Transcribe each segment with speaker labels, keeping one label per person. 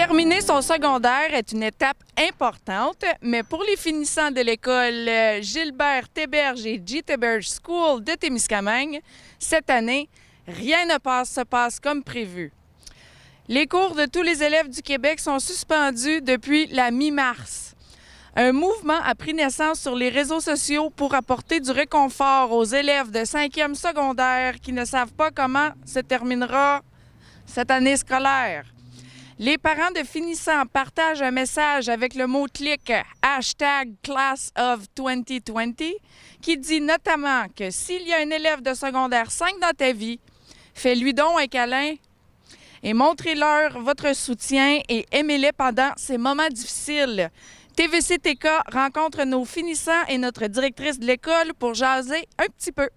Speaker 1: Terminer son secondaire est une étape importante, mais pour les finissants de l'école Gilbert Théberge et G. Théberge School de Témiscamingue, cette année, rien ne se passe comme prévu. Les cours de tous les élèves du Québec sont suspendus depuis la mi-mars. Un mouvement a pris naissance sur les réseaux sociaux pour apporter du réconfort aux élèves de 5e secondaire qui ne savent pas comment se terminera cette année scolaire. Les parents de finissants partagent un message avec le mot-clic #Class of 2020 qui dit notamment que s'il y a un élève de secondaire 5 dans ta vie, fais-lui donc un câlin et montrez-leur votre soutien et aimez-les pendant ces moments difficiles. TVC-TK rencontre nos finissants et notre directrice de l'école pour jaser un petit peu.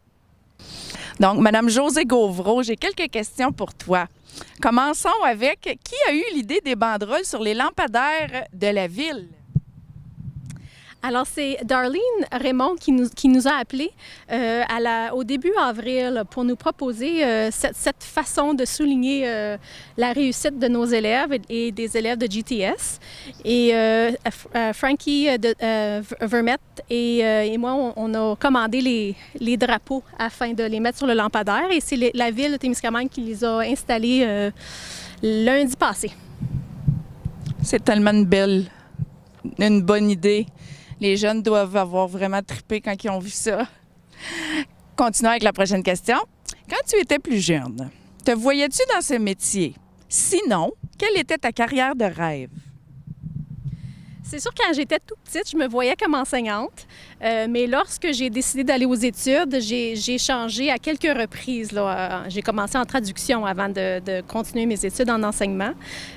Speaker 1: Donc, Madame Josée Gauvreau, j'ai quelques questions pour toi. Commençons avec qui a eu l'idée des banderoles sur les lampadaires de la ville?
Speaker 2: Alors, c'est Darlene Raymond qui nous a appelés au début avril pour nous proposer cette façon de souligner la réussite de nos élèves et des élèves de GTS. Et Frankie Vermette et moi, on a commandé les drapeaux afin de les mettre sur le lampadaire. Et c'est la ville de Témiscamingue qui les a installés lundi passé.
Speaker 1: C'est tellement une bonne idée. Les jeunes doivent avoir vraiment trippé quand ils ont vu ça. Continuons avec la prochaine question. Quand tu étais plus jeune, te voyais-tu dans ce métier? Sinon, quelle était ta carrière de rêve?
Speaker 2: C'est sûr, quand j'étais toute petite, je me voyais comme enseignante. Mais lorsque j'ai décidé d'aller aux études, j'ai changé à quelques reprises. J'ai commencé en traduction avant de continuer mes études en enseignement.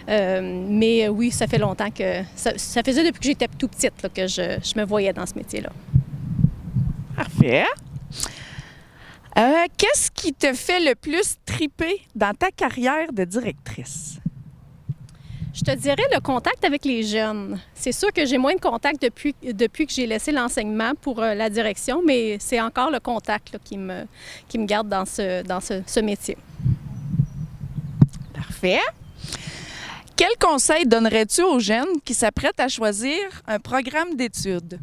Speaker 2: Mais oui, ça fait longtemps que... Ça faisait depuis que j'étais tout petite là, que je me voyais dans ce métier-là.
Speaker 1: Parfait. Qu'est-ce qui te fait le plus triper dans ta carrière de directrice?
Speaker 2: Je te dirais le contact avec les jeunes. C'est sûr que j'ai moins de contact depuis que j'ai laissé l'enseignement pour la direction, mais c'est encore le contact là, qui me garde dans ce métier.
Speaker 1: Parfait. Quel conseil donnerais-tu aux jeunes qui s'apprêtent à choisir un programme d'études?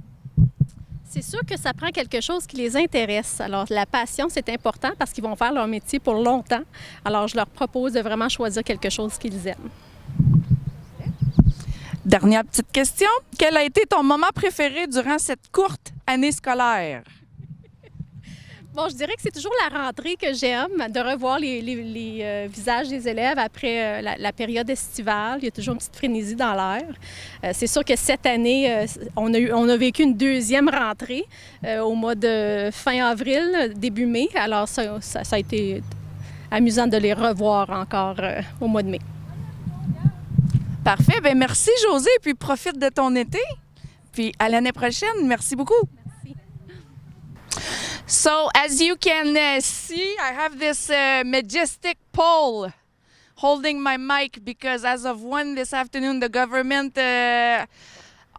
Speaker 2: C'est sûr que ça prend quelque chose qui les intéresse. Alors, la passion, c'est important parce qu'ils vont faire leur métier pour longtemps. Alors, je leur propose de vraiment choisir quelque chose qu'ils aiment.
Speaker 1: Dernière petite question. Quel a été ton moment préféré durant cette courte année scolaire?
Speaker 2: Bon, je dirais que c'est toujours la rentrée que j'aime, de revoir les visages des élèves après la période estivale. Il y a toujours une petite frénésie dans l'air. C'est sûr que cette année, on a vécu une deuxième rentrée au mois de fin avril, début mai. Alors, ça a été amusant de les revoir encore au mois de mai.
Speaker 1: Parfait. Bien, merci, Josée. Puis profite de ton été. Puis à l'année prochaine. Merci beaucoup.
Speaker 2: Merci.
Speaker 1: So, as you can see, I have this majestic pole holding my mic because as of 1 this afternoon, the government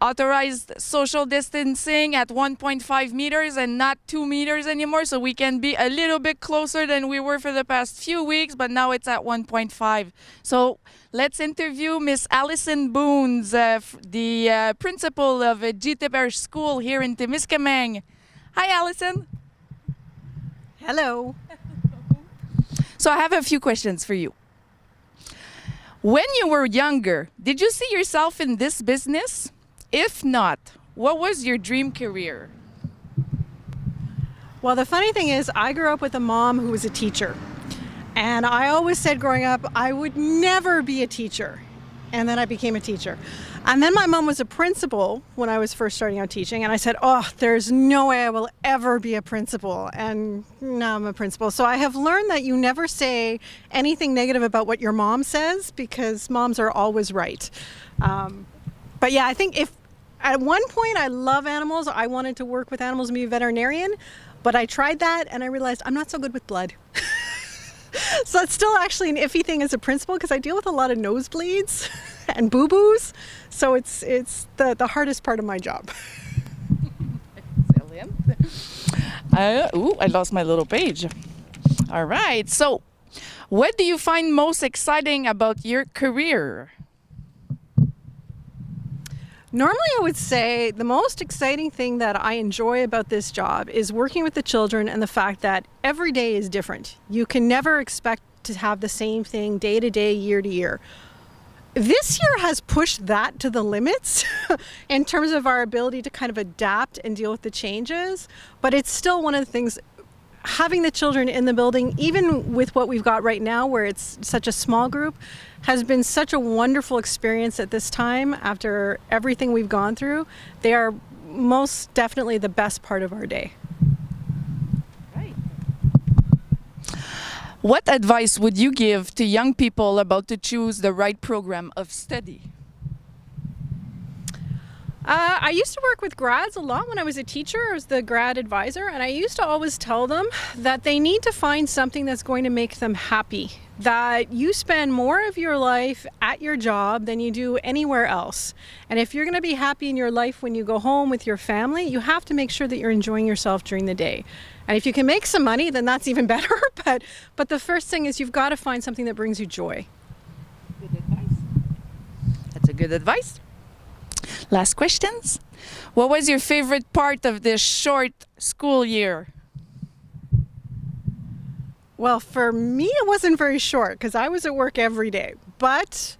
Speaker 1: authorized social distancing at 1.5 meters and not 2 meters anymore, so we can be a little bit closer than we were for the past few weeks, but now it's at 1.5. So let's interview Miss Allison Boones, the principal of G. Théberge School here in Témiscamingue. Hi, Allison.
Speaker 3: Hello.
Speaker 1: So I have a few questions for you. When you were younger, did you see yourself in this business? If not, what was your dream career?
Speaker 3: Well, the funny thing is, I grew up with a mom who was a teacher. And I always said growing up, I would never be a teacher. And then I became a teacher. And then my mom was a principal when I was first starting out teaching. And I said, oh, there's no way I will ever be a principal. And now I'm a principal. So I have learned that you never say anything negative about what your mom says because moms are always right. But yeah, I think if at one point I love animals, I wanted to work with animals and be a veterinarian. But I tried that and I realized I'm not so good with blood. So it's still actually an iffy thing as a principal because I deal with a lot of nosebleeds and boo-boos. So it's the hardest part of my job.
Speaker 1: I lost my little page. All right. So what do you find most exciting about your career?
Speaker 3: Normally, I would say the most exciting thing that I enjoy about this job is working with the children and the fact that every day is different. You can never expect to have the same thing day to day, year to year. This year has pushed that to the limits in terms of our ability to kind of adapt and deal with the changes, but it's still one of the things. Having the children in the building, even with what we've got right now, where it's such a small group, has been such a wonderful experience at this time after everything we've gone through. They are most definitely the best part of our day.
Speaker 1: Right. What advice would you give to young people about to choose the right program of study?
Speaker 3: I used to work with grads a lot when I was a teacher. I was the grad advisor, and I used to always tell them that they need to find something that's going to make them happy. That you spend more of your life at your job than you do anywhere else. And if you're going to be happy in your life when you go home with your family, you have to make sure that you're enjoying yourself during the day. And if you can make some money, then that's even better. But the first thing is you've got to find something that brings you joy.
Speaker 1: Good advice. That's a good advice. Last questions. What was your favorite part of this short school year?
Speaker 3: Well, for me, it wasn't very short because I was at work every day. But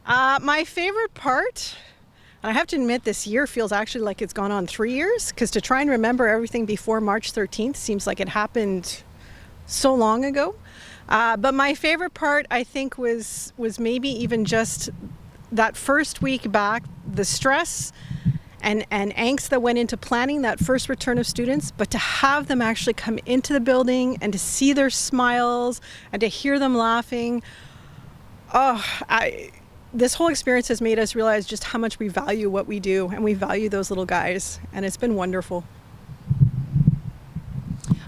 Speaker 3: my favorite part, and I have to admit this year feels actually like it's gone on 3 years, because to try and remember everything before March 13th seems like it happened so long ago. But my favorite part, I think, was maybe even just that first week back, the stress and angst that went into planning that first return of students, but to have them actually come into the building and to see their smiles and to hear them laughing. This whole experience has made us realize just how much we value what we do, and we value those little guys, and it's been wonderful.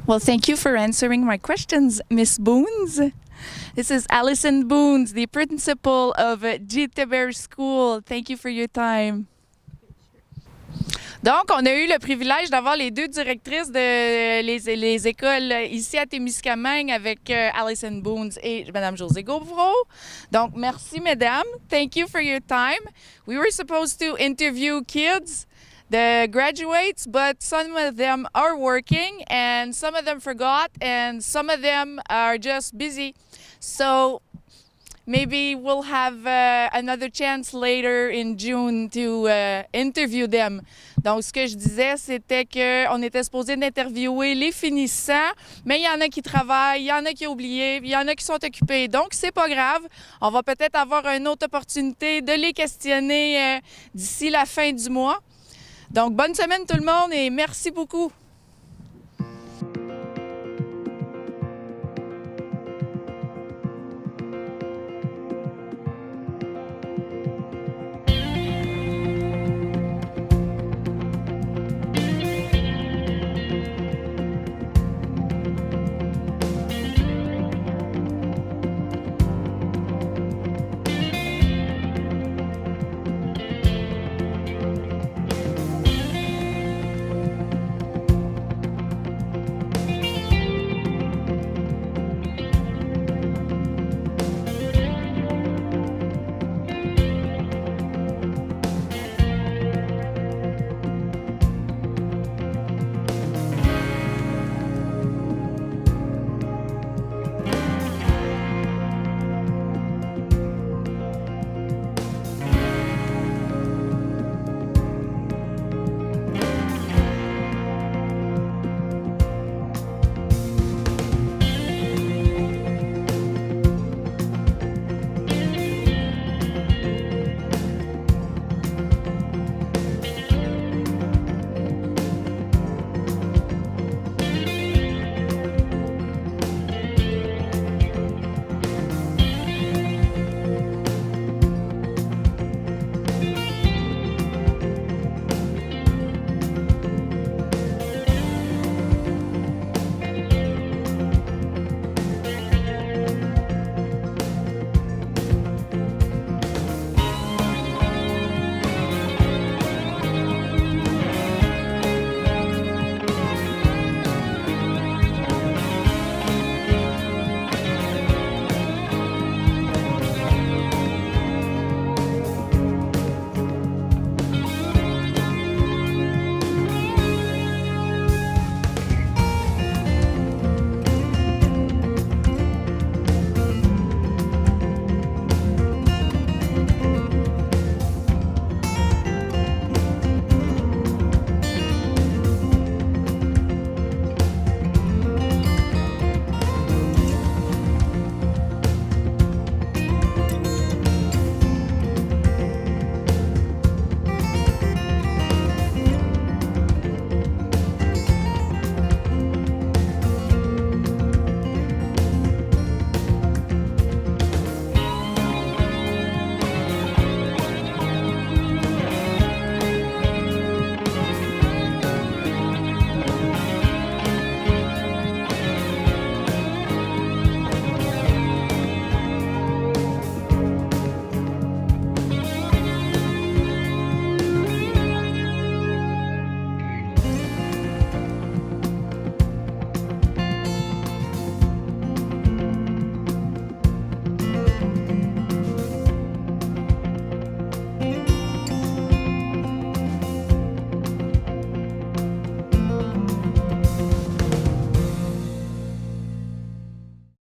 Speaker 1: Well, thank you for answering my questions, Miss Boons. This is Allison Boons, the principal of G. Thibert School. Thank you for your time. Donc, on a eu le privilège d'avoir les deux directrices de les écoles ici à Témiscamingue avec Allison Boons et Mme Josée Gauvreau. Donc, merci, mesdames. Thank you for your time. We were supposed to interview kids, the graduates, but some of them are working and some of them forgot and some of them are just busy. So maybe we'll have another chance later in June to interview them. Donc, ce que je disais, c'était qu'on était supposé d'interviewer les finissants, mais il y en a qui travaillent, il y en a qui ont oublié, il y en a qui sont occupés. Donc, c'est pas grave. On va peut-être avoir une autre opportunité de les questionner d'ici la fin du mois. Donc, bonne semaine tout le monde et merci beaucoup.